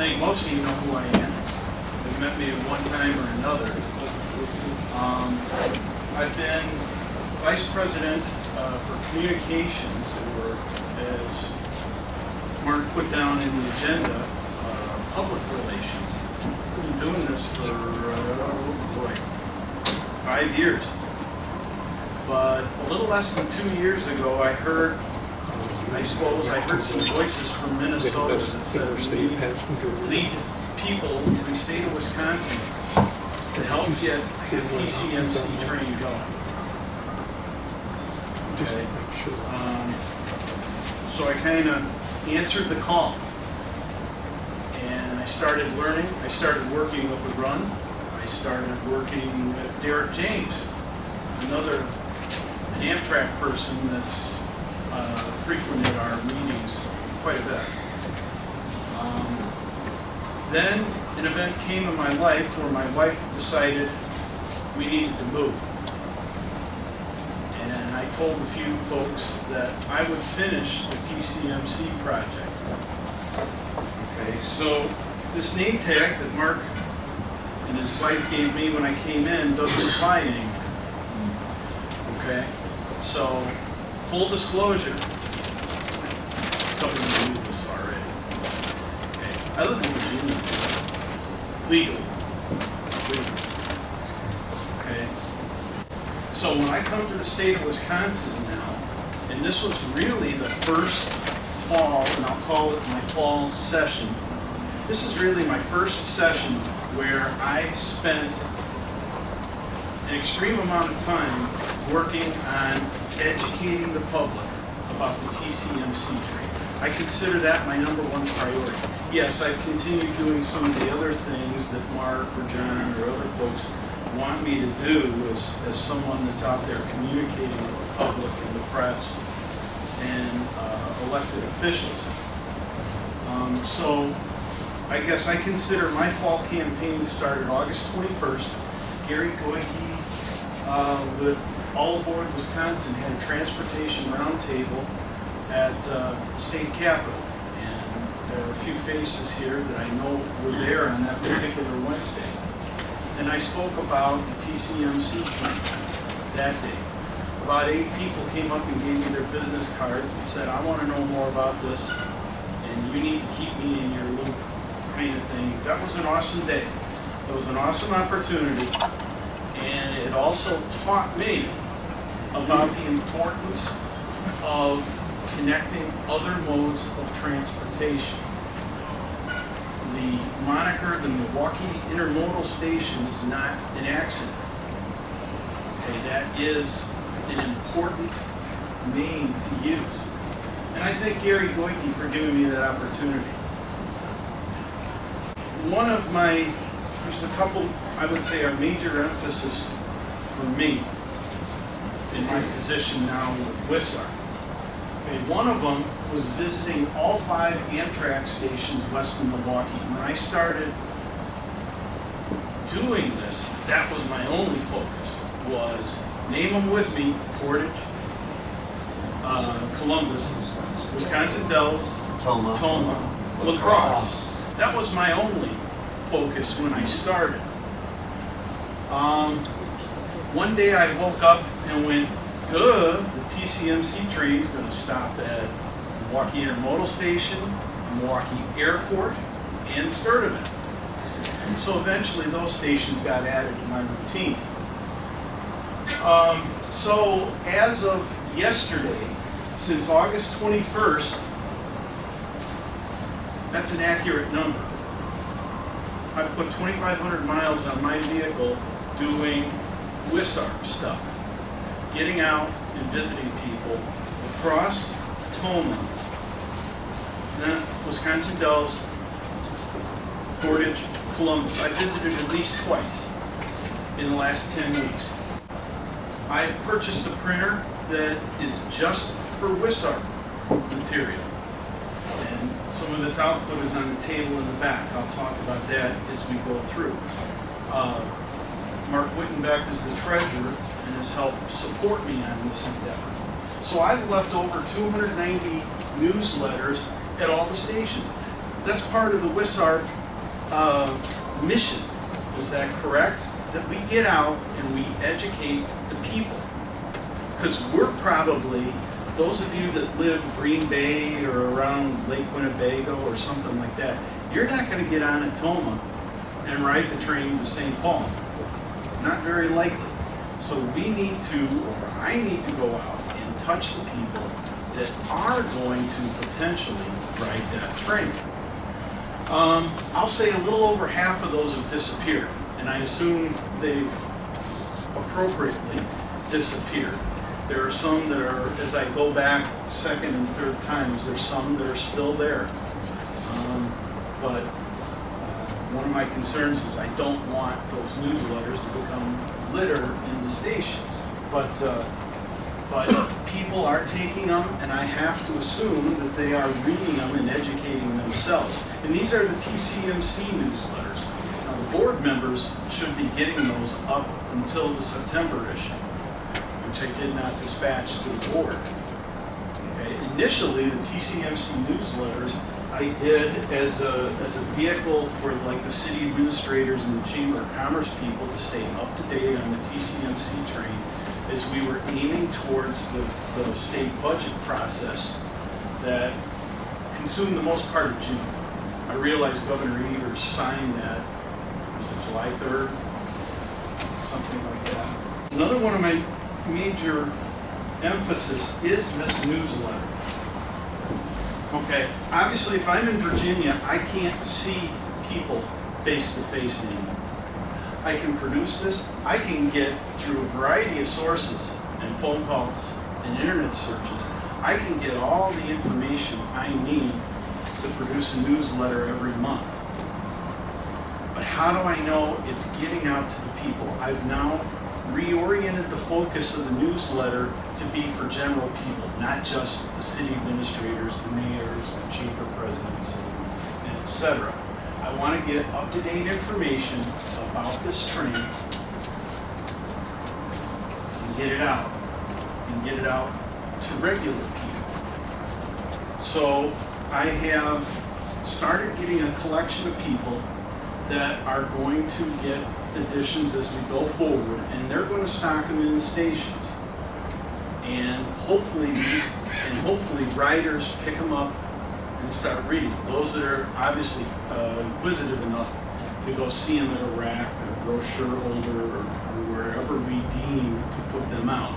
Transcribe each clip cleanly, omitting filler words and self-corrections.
think most of you know who I am. You've met me at one time or another. I've been Vice President for Communications, or as Mark put down in the agenda, public relations. I've been doing this for, 5 years. But a little less than 2 years ago, I heard some voices from Minnesota that said we lead people in the state of Wisconsin to help get the TCMC train going. Okay. So I kind of answered the call, and I started learning. I started working with the run. I started working with Derek James, an Amtrak person that's frequented our meetings quite a bit. Then an event came in my life where my wife decided we needed to move. And I told a few folks that I would finish the TCMC project. Okay, so this name tag that Mark and his wife gave me when I came in doesn't apply anymore. Okay, so full disclosure, some of you knew this already. Okay, I live in Virginia, legally. Okay, so when I come to the state of Wisconsin now, and this was really the first fall, and I'll call it my fall session. This is really my first session where I spent an extreme amount of time working on educating the public about the TCMC train. I consider that my #1 priority. Yes, I've continued doing some of the other things that Mark or John or other folks want me to do as someone that's out there communicating with the public and the press and elected officials. So I guess I consider my fall campaign started August 21st. Gary Goyke with All Aboard Wisconsin had a transportation roundtable at state capitol. And there are a few faces here that I know were there on that particular Wednesday. And I spoke about the TCMC train that day. About 8 people came up and gave me their business cards and said, I want to know more about this, and you need to keep me in your loop, kind of thing. That was an awesome day. It was an awesome opportunity, and it also taught me about the importance of connecting other modes of transportation. The moniker, the Milwaukee Intermodal Station, is not an accident. Okay, that is an important name to use. And I thank Gary Goyke for giving me that opportunity. One of my, there's a couple, I would say, are major emphasis for me in my position now with WisARP. Okay, one of them was visiting all 5 Amtrak stations west of Milwaukee. When I started doing this, that was my only focus, was name them with me: Portage, Columbus, Wisconsin Dells, Toma, La Crosse. That was my only focus when I started. One day I woke up and went, duh, the TCMC train is going to stop at Milwaukee Intermodal Station, Milwaukee Airport, and Sturtevant. So eventually those stations got added to my routine. So as of yesterday, since August 21st, that's an accurate number. I've put 2,500 miles on my vehicle doing WisARP stuff, getting out and visiting people across Toma, then Wisconsin Dells, Portage, Columbus. I visited at least twice in the last 10 weeks. I purchased a printer that is just for WisARP material. And some of its output is on the table in the back. I'll talk about that as we go through. Mark Wittenbeck is the treasurer and has helped support me on this endeavor. So I've left over 290 newsletters at all the stations. that's part of the WisARP mission. Is that correct? That we get out and we educate the people. Because we're probably, those of you that live Green Bay or around Lake Winnebago or something like that, you're not going to get on at Toma and ride the train to St. Paul. Not very likely. So we need to, or I need to go out and touch the people that are going to potentially ride that train. I'll say a little over half of those have disappeared, and I assume they've appropriately disappeared. There are some that are, as I go back second and third times, there's some that are still there. But one of my concerns is I don't want those newsletters to become litter in the stations. But people are taking them, and I have to assume that they are reading them and educating themselves. And these are the TCMC newsletters. Now, the board members should be getting those up until the September issue, which I did not dispatch to the board. Okay. Initially, the TCMC newsletters I did as a vehicle for like the city administrators and the Chamber of Commerce people to stay up to date on the TCMC train as we were aiming towards the state budget process that consumed the most part of June. I realized Governor Evers signed that, was it July 3rd? Something like that. Another one of my major emphasis is this newsletter. Okay, obviously if I'm in Virginia, I can't see people face to face anymore. I can produce this, I can get through a variety of sources and phone calls and internet searches, I can get all the information I need to produce a newsletter every month. But how do I know it's getting out to the people? I've now reoriented the focus of the newsletter to be for general people, not just the city administrators, the mayors, the chamber presidents, and et cetera. I want to get up-to-date information about this train and get it out, to regular people. So I have started getting a collection of people that are going to get editions as we go forward, and they're going to stock them in the stations. And hopefully riders pick them up and start reading. Those that are obviously inquisitive enough to go see them at a rack or brochure holder or wherever we deem to put them out.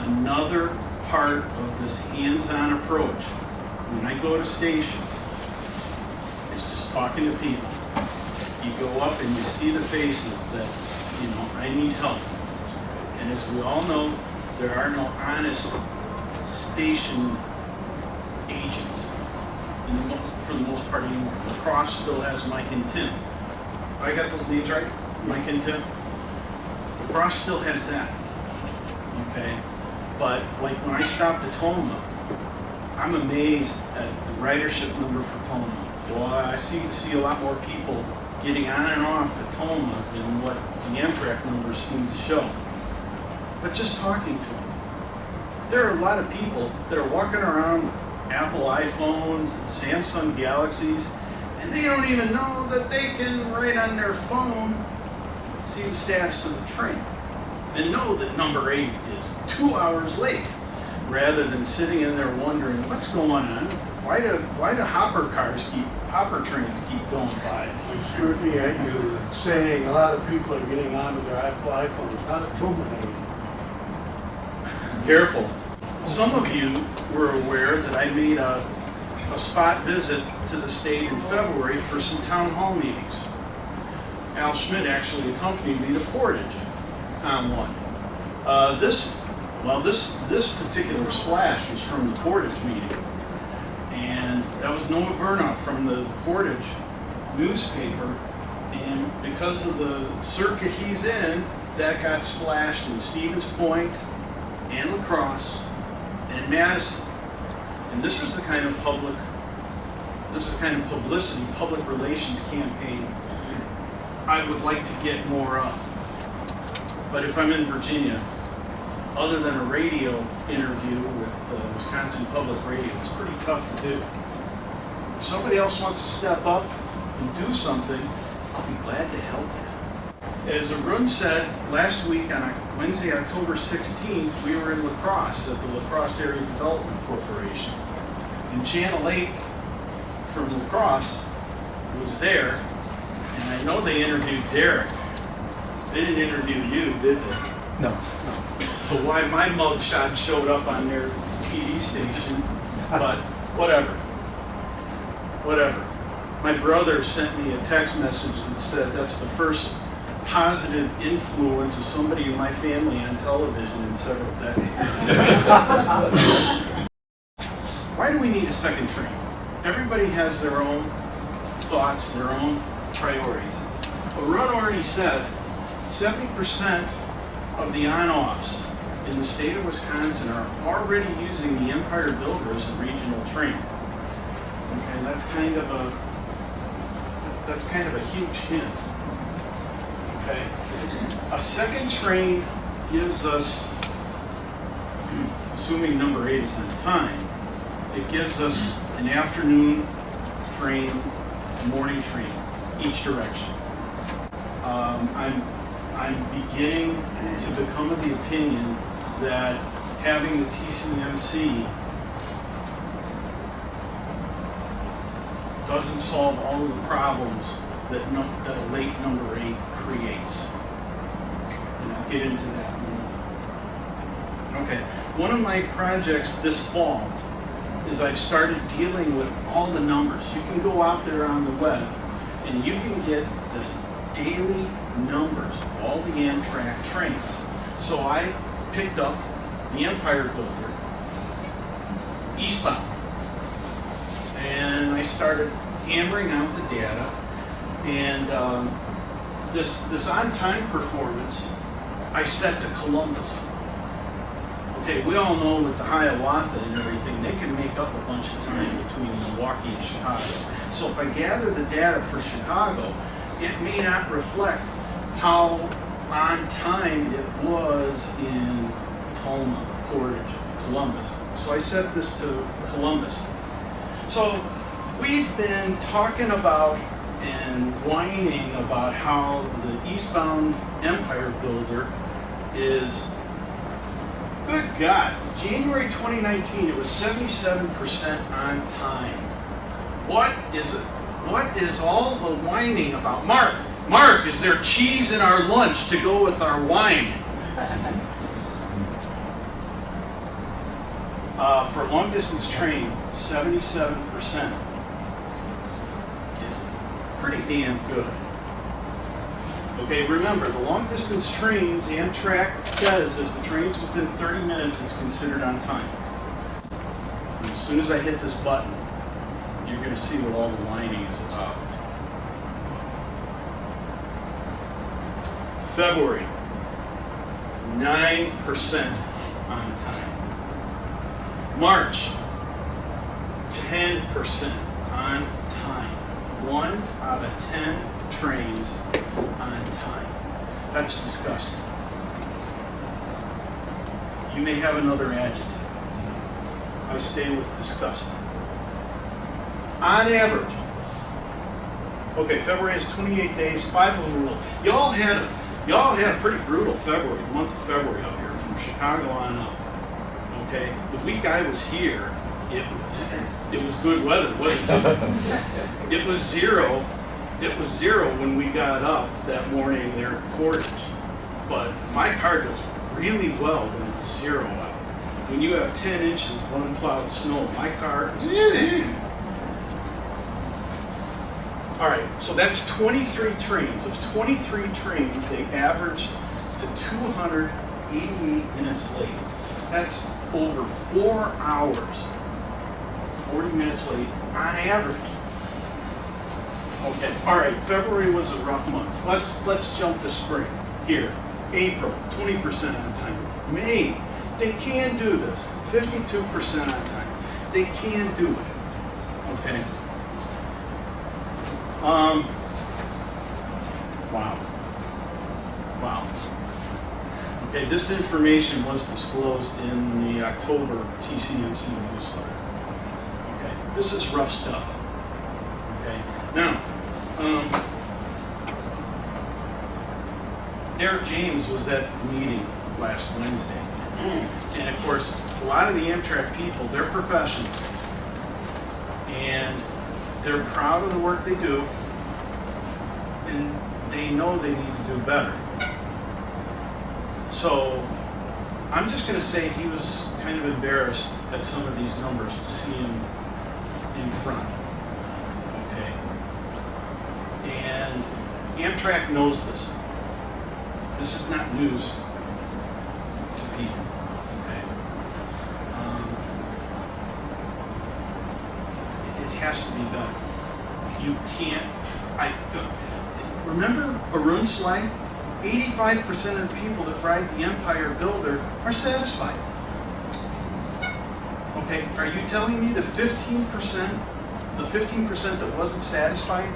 Another part of this hands-on approach, when I go to stations, is just talking to people. You go up and you see the faces that, you know, I need help. And as we all know, there are no honest station agents for the most part anymore. LaCrosse still has Mike and Tim. I got those names right? Mike and Tim? LaCrosse still has that. Okay? But like when I stopped at Toma, I'm amazed at the ridership number for Toma. Well, I see a lot more people getting on and off at Toma than what the Amtrak numbers seem to show. But just talking to them, there are a lot of people that are walking around with Apple iPhones and Samsung Galaxies, and they don't even know that they can, right on their phone, see the status of the train and know that number 8 is 2 hours late, rather than sitting in there wondering what's going on. Why do hopper trains keep going by? I'm looking at you saying a lot of people are getting onto their Apple iPhones, not too many. Careful. Some of you were aware that I made a spot visit to the state in February for some town hall meetings. Al Schmidt actually accompanied me to Portage on one. This particular splash was from the Portage meeting. And that was Noah Vernoff from the Portage newspaper. And because of the circuit he's in, that got splashed in Stevens Point and LaCrosse and Madison. And this is the kind of publicity, public relations campaign I would like to get more of. But if I'm in Virginia, other than a radio interview with Wisconsin Public Radio, it's pretty tough to do. If somebody else wants to step up and do something, I'll be glad to help you. As Arun said, last week on Wednesday, October 16th, we were in La Crosse at the La Crosse Area Development Corporation. And Channel 8 from La Crosse was there, and I know they interviewed Derek. They didn't interview you, did they? No. So why my mugshot showed up on their TV station, but whatever. Whatever. My brother sent me a text message that said that's the first positive influence of somebody in my family on television in several decades. Why do we need a second train? Everybody has their own thoughts, their own priorities. Arun already said 70% of the on-offs in the state of Wisconsin are already using the Empire Builder as a regional train. Okay, that's kind of a huge hint. Okay, a second train gives us, assuming number 8 is on time, it gives us an afternoon train, a morning train, each direction. I'm beginning to become of the opinion that having the TCMC doesn't solve all of the problems that a late number 8 creates. And I'll get into that in a moment. Okay, one of my projects this fall is I've started dealing with all the numbers. You can go out there on the web and you can get the daily numbers of all the Amtrak trains. So I picked up the Empire Builder eastbound and I started hammering out the data, and this on-time performance I set to Columbus. Okay, we all know with the Hiawatha and everything, they can make up a bunch of time between Milwaukee and Chicago. So if I gather the data for Chicago, it may not reflect how on time it was in Tacoma, Portage, Columbus. So I set this to Columbus. So we've been talking about and whining about how the eastbound Empire Builder is, good God, January 2019, it was 77% on time. What is all the whining about? Mark, is there cheese in our lunch to go with our wine? For a long distance train, 77% is pretty damn good. Okay, remember, the long distance trains, Amtrak says if the train's within 30 minutes, it's considered on time. And as soon as I hit this button, you're going to see what all the whining is about. February, 9% on time. March, 10% on time. 1 out of 10 trains on time. That's disgusting. You may have another adjective. I stay with disgusting. On average, okay, February is 28 days, 5 of them rule. Y'all had a pretty brutal February, month of February up here, from Chicago on up. Okay, the week I was here, it was good weather, wasn't it? It was zero. It was zero when we got up that morning there in Portage. But my car does really well when it's 0 out. When you have 10 inches of unplowed snow, my car. All right, so that's 23 trains. Of 23 trains, they averaged to 288 minutes late. That's over 4 hours, 40 minutes late on average. Okay, all right, February was a rough month. Let's jump to spring here. April, 20% on time. May, they can do this, 52% on time. They can do it, okay? Wow. Okay, this information was disclosed in the October TCMC newsletter. Okay, this is rough stuff. Okay, now, Derek James was at the meeting last Wednesday. And of course, a lot of the Amtrak people, they're professionals. And they're proud of the work they do. And they know they need to do better. So, I'm just going to say he was kind of embarrassed at some of these numbers to see him in front. Okay? And Amtrak knows this. This is not news to people. Okay? It has to be better. You can't. Remember Arun's slide? 85% of the people that ride the Empire Builder are satisfied. Okay, are you telling me the 15% that wasn't satisfied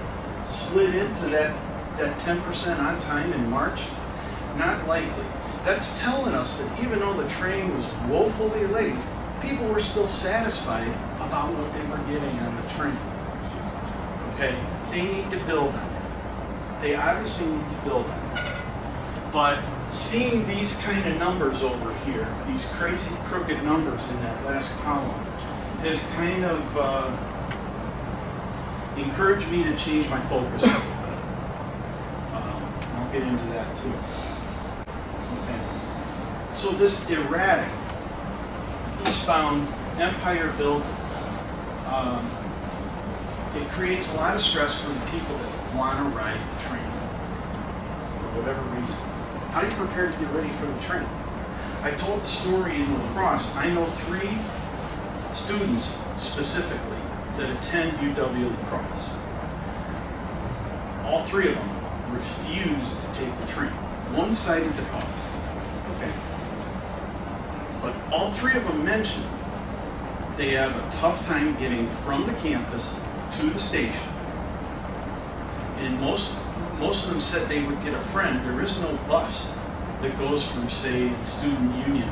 slid into that 10% on time in March? Not likely. That's telling us that even though the train was woefully late, people were still satisfied about what they were getting on the train. Okay, they need to build on it. They obviously need to build on it. But seeing these kind of numbers over here, these crazy crooked numbers in that last column, has kind of encouraged me to change my focus a little bit. I'll get into that too. Okay. So this erratic, eastbound Empire Builder, it creates a lot of stress for the people that want to ride the train for whatever reason. How do you prepare to get ready for the train? I told the story in LaCrosse. I know 3 students specifically that attend UW LaCrosse. All 3 of them refused to take the train. One-sided the cost. Okay. But all 3 of them mentioned they have a tough time getting from the campus to the station. And most of them said they would get a friend. There is no bus that goes from, say, the student union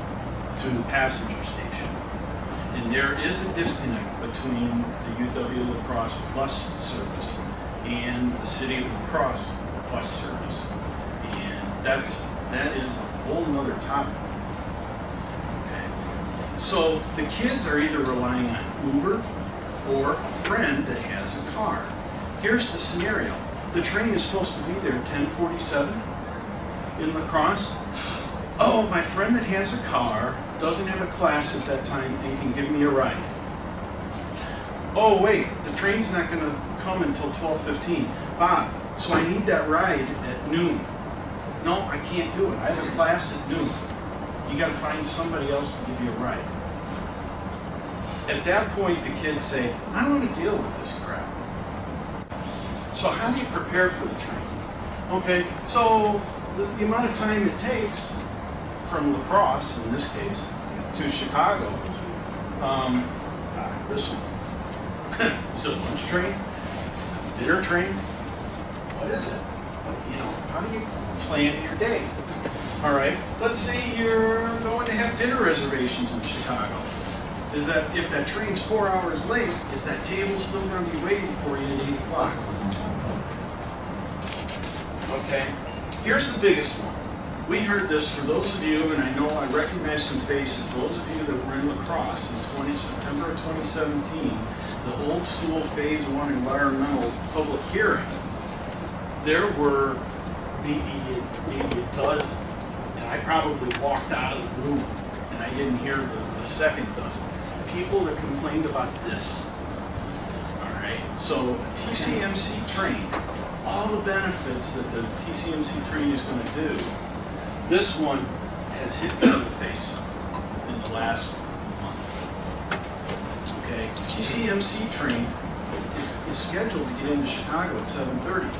to the passenger station. And there is a disconnect between the UW LaCrosse bus service and the city of LaCrosse bus service. And that is a whole nother topic. Okay. So the kids are either relying on Uber or a friend that has a car. Here's the scenario. The train is supposed to be there at 10:47 in LaCrosse. Oh, my friend that has a car doesn't have a class at that time and can give me a ride. Oh, wait, the train's not going to come until 12:15. Bob, so I need that ride at noon. No, I can't do it. I have a class at noon. You got to find somebody else to give you a ride. At that point, the kids say, I don't want to deal with this crap. So how do you prepare for the train? Okay, so the amount of time it takes from LaCrosse, in this case, to Chicago, this one, is it a lunch train? Is it a dinner train? What is it? How do you plan your day? All right, let's say you're going to have dinner reservations in Chicago. Is that, if that train's 4 hours late, is that table still going to be waiting for you at 8 o'clock? Okay, here's the biggest one. We heard this, for those of you, and I know I recognize some faces, those of you that were in LaCrosse in September of 2017, the old school Phase 1 environmental public hearing, there were maybe a dozen, and I probably walked out of the room, and I didn't hear the second dozen. People that complained about this. All right, so a TCMC train, all the benefits that the TCMC train is going to do, this one has hit me in the face in the last month. Okay, TCMC train is scheduled to get into Chicago at 7:30.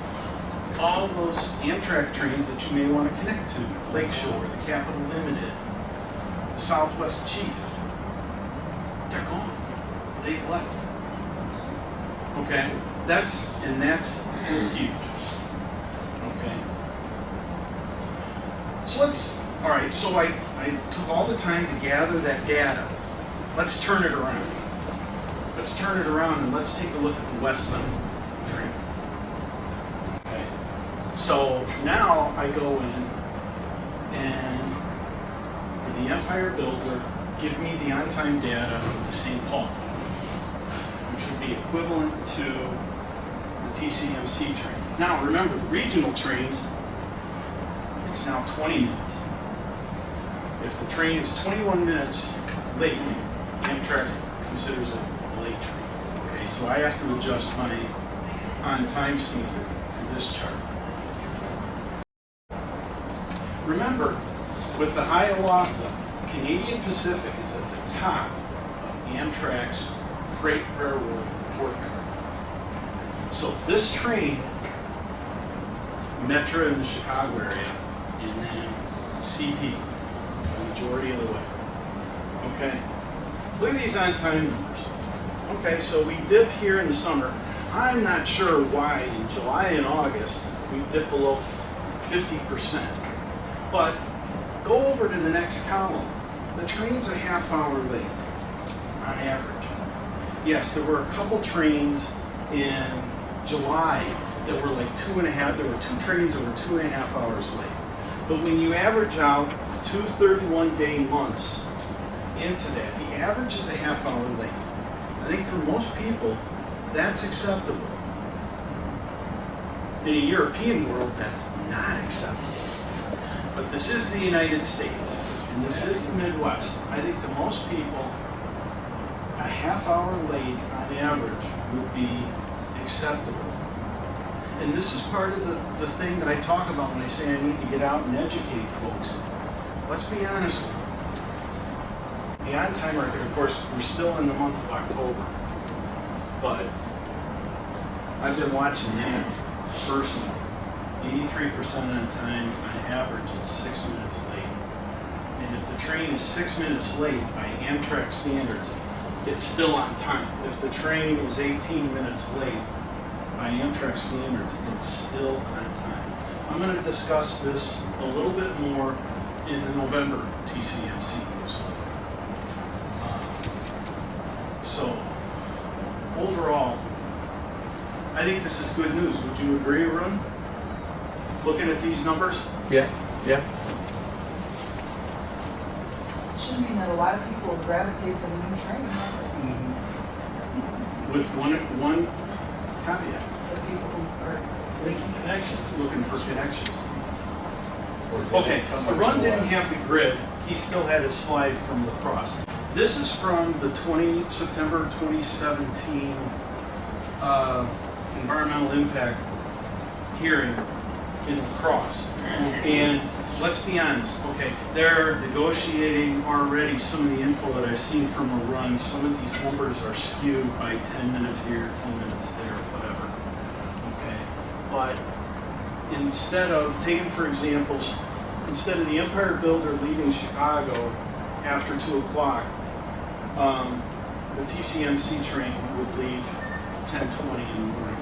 All those Amtrak trains that you may want to connect to, Lakeshore, the Capital Limited, the Southwest Chief, they're gone. They've left. Okay, that's huge. Okay. So I took all the time to gather that data. Let's turn it around. Let's turn it around and let's take a look at the westbound So now I go in and for the Empire Builder, give me the on-time data to St. Paul, which would be equivalent to the TCMC train. Now remember, the regional trains, it's now 20 minutes. If the train is 21 minutes late, Amtrak considers it a late train. Okay, so I have to adjust my on-time standard for this chart. Remember, with the Hiawatha, Canadian Pacific is at the top of Amtrak's freight railroad report card. So this train, Metro in the Chicago area, and then CP, the majority of the way. Okay? Look at these on-time numbers. Okay, so we dip here in the summer. I'm not sure why in July and August we dip below 50%. But go over to the next column. The train's a half hour late on average. Yes, there were a couple trains in July that were like 2.5, there were 2 trains that were 2.5 hours late. But when you average out the 2 31-day months into that, the average is a half hour late. I think for most people, that's acceptable. In a European world, that's not acceptable. But this is the United States, and this is the Midwest. I think to most people, a half hour late on average would be acceptable. And this is part of the thing that I talk about when I say I need to get out and educate folks. Let's be honest with you. The on-time record, of course, we're still in the month of October, but I've been watching that personally. 83% on time, on average, it's 6 minutes late. And if the train is 6 minutes late by Amtrak standards, it's still on time. If the train is 18 minutes late by Amtrak standards, it's still on time. I'm going to discuss this a little bit more in the November TCMC newsletter. So, overall, I think this is good news. Would you agree, Arun? Looking at these numbers? Yeah, yeah. Should mean that a lot of people gravitate to the new train. With one caveat. The people who are making Connections, looking for connections. Okay, Arun didn't have the grid. He still had his slide from lacrosse. This is from the September 2017 environmental impact hearing in lacrosse. And let's be honest, okay, they're negotiating already some of the info that I've seen from Arun. Some of these numbers are skewed by 10 minutes here, 10 minutes there, whatever. Okay, but instead of, taking for examples, instead of the Empire Builder leaving Chicago after 2 o'clock, the TCMC train would leave 10:20 in the morning.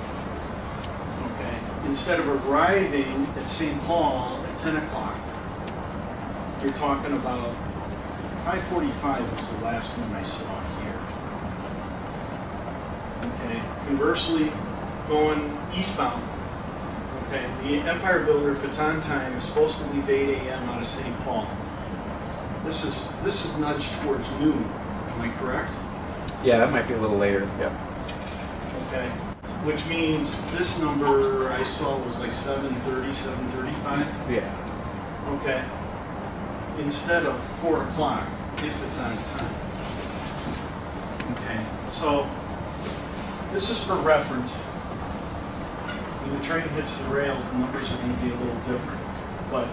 Okay, instead of arriving at St. Paul at 10 o'clock, you're talking about 5:45 was the last one I saw here. Okay, conversely, going eastbound, okay, the Empire Builder, if it's on time, is supposed to leave 8 a.m. out of St. Paul. This is nudged towards noon. Am I correct? Yeah, that might be a little later. Yeah. Okay, which means this number I saw was like 7:30, 7:35. Yeah. Okay, instead of 4 o'clock if it's on time. Okay, so this is for reference. When the train hits the rails, the numbers are going to be a little different, but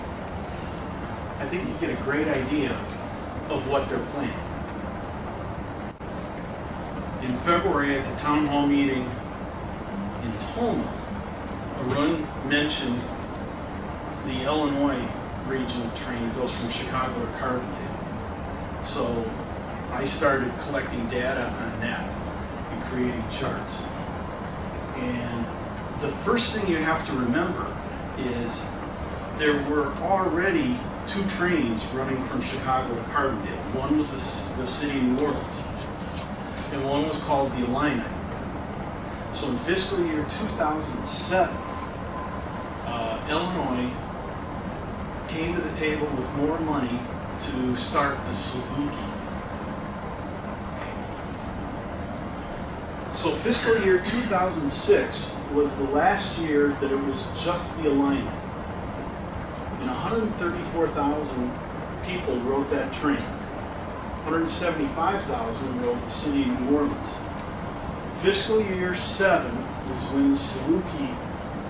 I think you get a great idea of what they're planning. In February at the town hall meeting in Tolna, Arun mentioned the Illinois regional train goes from Chicago to Carbondale. So I started collecting data on that and creating charts. And the first thing you have to remember is there were already 2 trains running from Chicago to Carbondale. One was the city of New Orleans, and one was called the Illini. So in fiscal year 2007, Illinois came to the table with more money to start the Saluki. So fiscal year 2006 was the last year that it was just the alignment. And 134,000 people rode that train. 175,000 rode the city of New Orleans. Fiscal year 7 was when the Saluki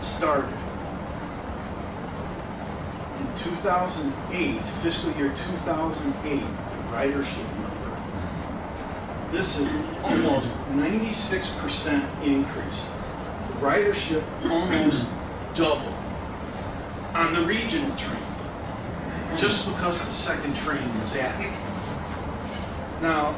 started. In 2008, fiscal year 2008, the ridership number, this is almost 96% increase. The ridership almost doubled on the regional train, just because the second train was added. Now,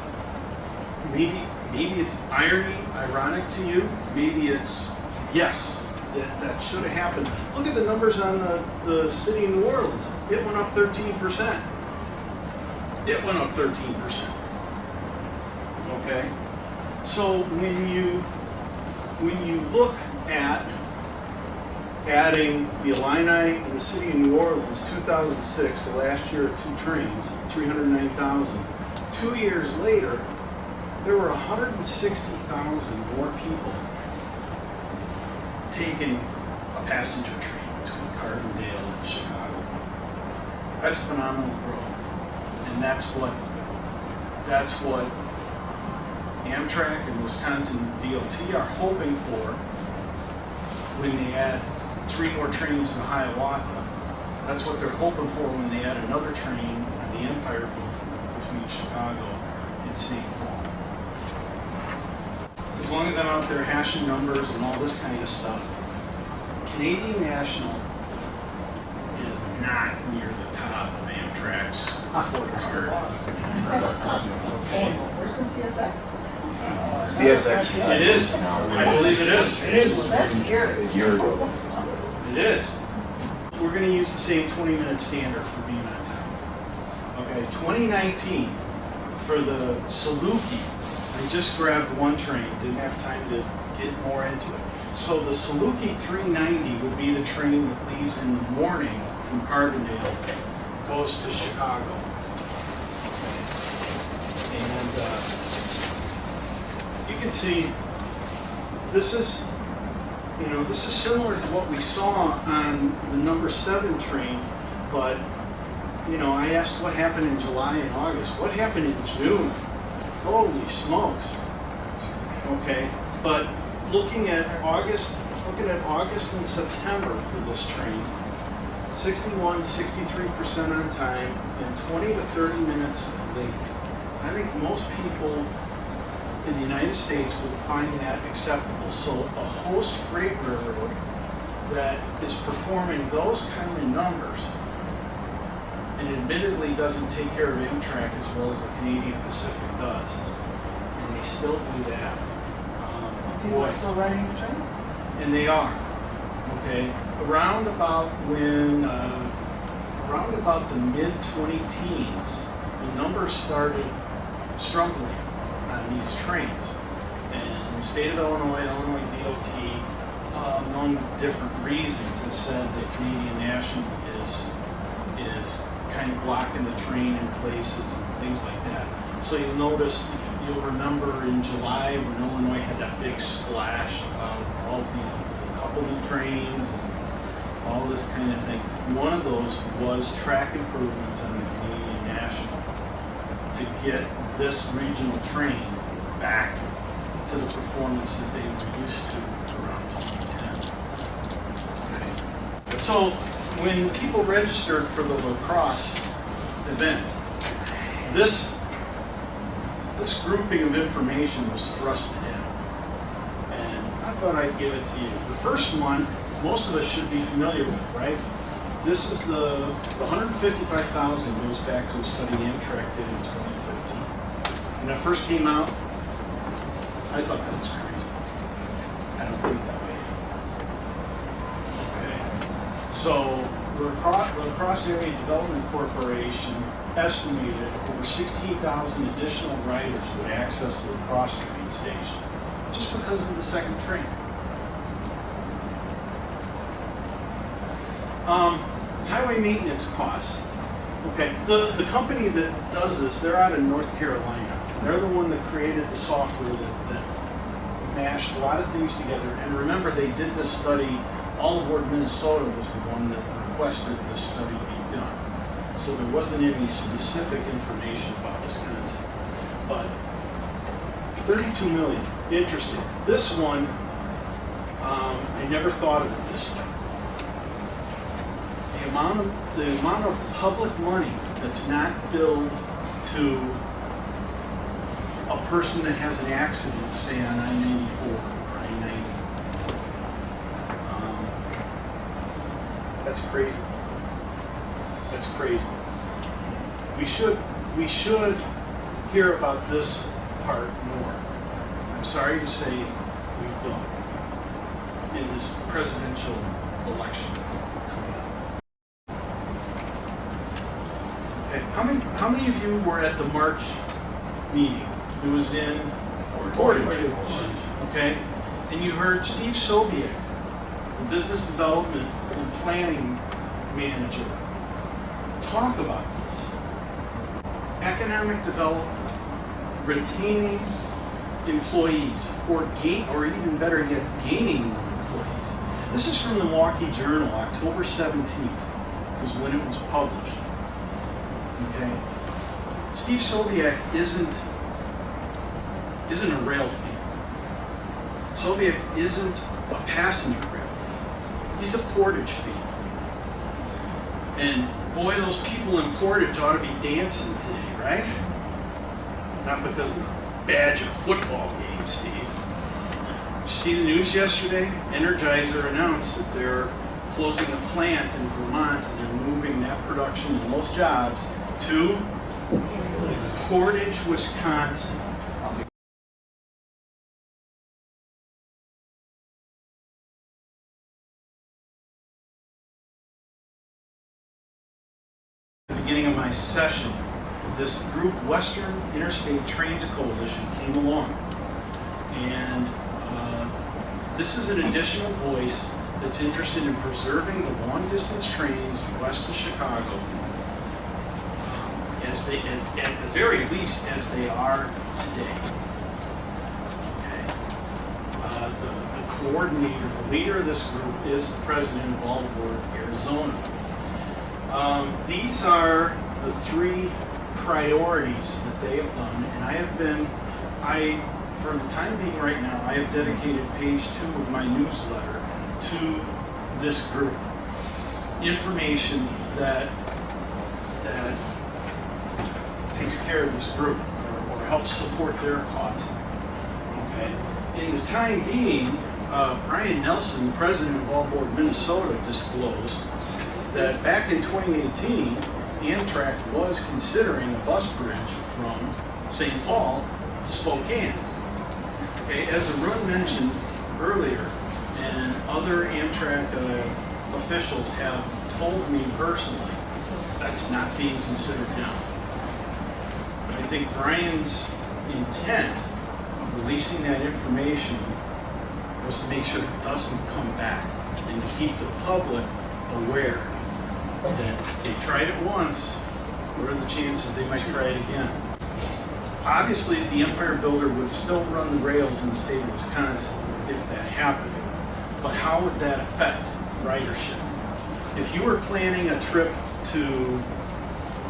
maybe it's ironic to you, maybe it's, yes, that should have happened. Look at the numbers on the city of New Orleans. It went up 13%. It went up 13%. Okay? So when you look at adding the Illini and the city of New Orleans, 2006, the last year of 2 trains, 309,000. 2 years later, there were 160,000 more people taking a passenger train between Carbondale and Chicago. That's phenomenal growth. And that's what Amtrak and Wisconsin DOT are hoping for when they add 3 more trains to Hiawatha. That's what they're hoping for when they add another train on the Empire between Chicago and St. Paul. As long as I'm out there hashing numbers and all this kind of stuff, Canadian National is not near the top of Amtrak's report card. Worse than CSX? CSX. It is. I believe it is. It is. That's scary. A year ago. It is. We're going to use the same 20-minute standard for being on time. Okay, 2019 for the Saluki. I just grabbed 1 train, didn't have time to get more into it. So the Saluki 390 would be the train that leaves in the morning from Carbondale, goes to Chicago. And you can see this is similar to what we saw on the number 7 train, but I asked what happened in July and August. What happened in June? Holy smokes. Okay, but looking at August and September for this train, 61, 63% on time and 20 to 30 minutes late. I think most people in the United States would find that acceptable. So a host freight railroad that is performing those kind of numbers and admittedly doesn't take care of Amtrak as well as the Canadian Pacific does, and they still do that. People are still riding the train? And they are. Okay, around about the mid-2010s, the numbers started struggling on these trains. And the state of Illinois DOT, among different reasons, has said that Canadian National is kind of blocking the train in places and things like that. So you'll notice, if you'll remember in July when Illinois had that big splash about all the couple new trains and all this kind of thing. One of those was track improvements on the Canadian National to get this regional train back to the performance that they were used to around 2010. Okay. So when people registered for the lacrosse event, this grouping of information was thrusted in, and I thought I'd give it to you. The first one, most of us should be familiar with, right? This is the 155,000 goes back to a study Amtrak did in 2015. When it first came out, I thought that was crazy. I don't think that way. Okay. So the Lacrosse Area Development Corporation estimated over 16,000 additional riders would access the lacrosse train station just because of the second train. Highway maintenance costs. Okay, the company that does this, they're out of North Carolina. They're the one that created the software that mashed a lot of things together. And remember, they did this study, All Aboard Minnesota was the one that requested this study be done. So there wasn't any specific information about Wisconsin. But 32 million, interesting. This one, I never thought of it this way. The amount of public money that's not billed to a person that has an accident, say on I-94 or I-90. That's crazy. That's crazy. We should hear about this part more. I'm sorry to say we don't in this presidential election coming up. Okay, how many of you were at the March meeting? It was in Portage. Okay, and you heard Steve Sobiek, the business development and planning manager, talk about this. Economic development, retaining employees, or even better yet, gaining employees. This is from the Milwaukee Journal, October 17th, was when it was published. Okay, Steve Sobiek isn't a rail fan. Sobiek isn't a passenger rail fan. He's a Portage fan. And boy, those people in Portage ought to be dancing today, right? Not because of the Badger football game, Steve. Did you see the news yesterday? Energizer announced that they're closing a plant in Vermont and they're moving that production and those jobs to Portage, Wisconsin. At the beginning of my session, this group, Western Interstate Trains Coalition, came along. And this is an additional voice that's interested in preserving the long-distance trains west of Chicago, as they, at the very least, as they are today. Okay. The coordinator, the leader of this group, is the president of All Aboard Arizona. These are the three priorities that they have done, and for the time being right now, I have dedicated page 2 of my newsletter to this group. Information that takes care of this group or helps support their cause. Okay. In the time being, Brian Nelson, the president of All Aboard Minnesota, disclosed that back in 2018, Amtrak was considering a bus bridge from St. Paul to Spokane. Okay, as Arun mentioned earlier, and other Amtrak officials have told me personally, that's not being considered now. But I think Brian's intent of releasing that information was to make sure it doesn't come back and to keep the public aware that they tried it once, what are the chances they might try it again? Obviously, the Empire Builder would still run the rails in the state of Wisconsin if that happened. But how would that affect ridership? If you were planning a trip to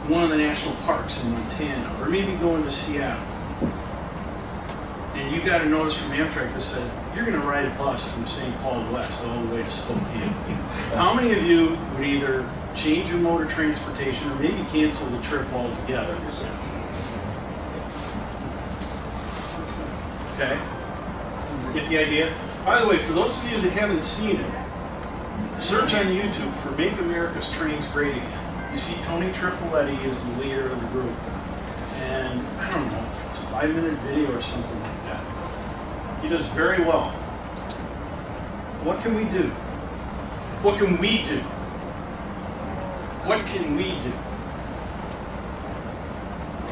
one of the national parks in Montana, or maybe going to Seattle, and you got a notice from Amtrak that said, you're going to ride a bus from St. Paul West all the way to Spokane. How many of you would either change your mode of transportation or maybe cancel the trip altogether? Okay? Get the idea? By the way, for those of you that haven't seen it, search on YouTube for Make America's Trains Great Again. You see Tony Trifoletti is the leader of the group. And I don't know, it's a 5-minute video or something like that. He does very well. What can we do? What can we do? What can we do?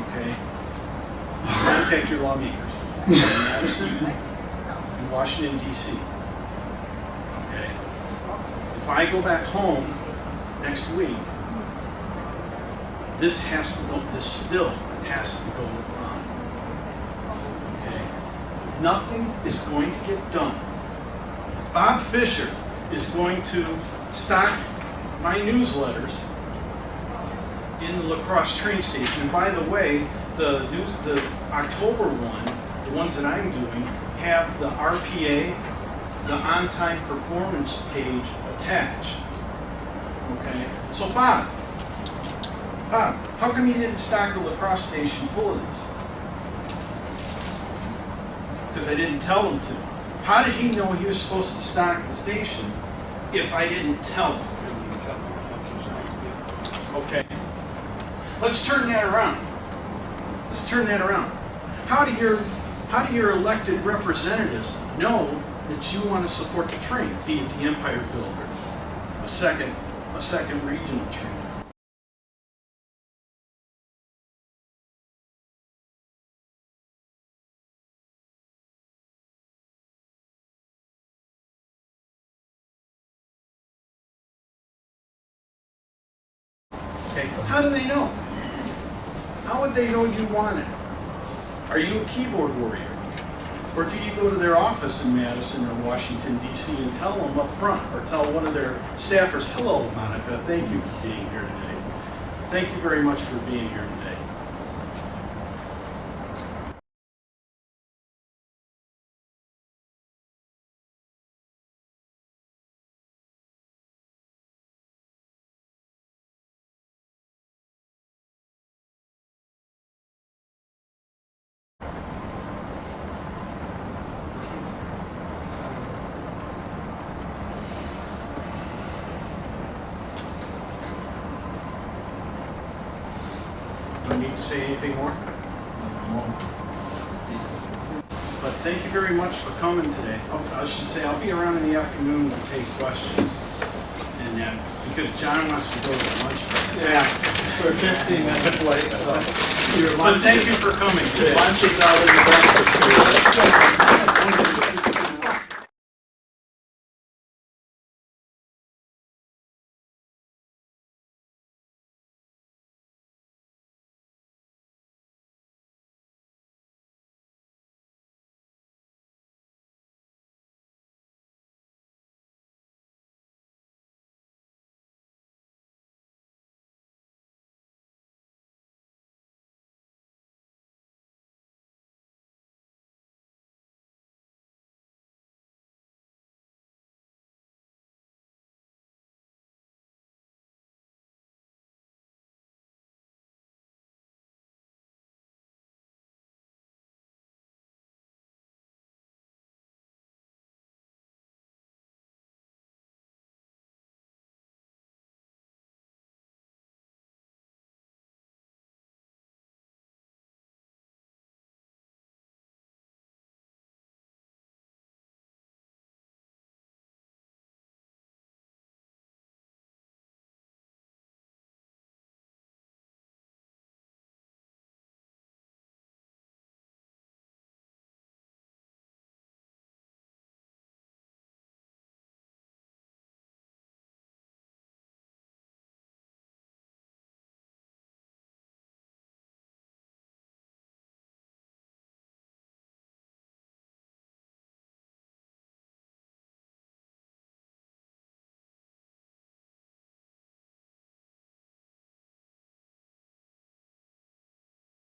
Okay? Contact your lawmakers in Madison and Washington, D.C. Okay? If I go back home next week, this still has to go on. Okay? Nothing is going to get done. Bob Fisher is going to stock my newsletters in the La Crosse train station. And by the way, the October one, the ones that I'm doing, have the RPA, the on-time performance page attached. Okay? So Bob, how come you didn't stock the La Crosse station full of these? Because I didn't tell him to. How did he know he was supposed to stock the station if I didn't tell him? Okay. Let's turn that around. Let's turn that around. How do your elected representatives know that you want to support the train, be it the Empire Builder, a second regional train? Okay. How do they know? How would they know you want it? Are you a keyboard warrior? Or do you go to their office in Madison or Washington, D.C. and tell them up front, or tell one of their staffers, hello, Monica, thank you for being here today. Thank you very much for being here today. Do I need to say anything more? But thank you very much for coming today. I should say I'll be around in the afternoon to take questions. And because John wants to go to lunch break. Yeah, we're 15 minutes late, so your But lunch thank you for coming today. lunch is out in the breakfast area.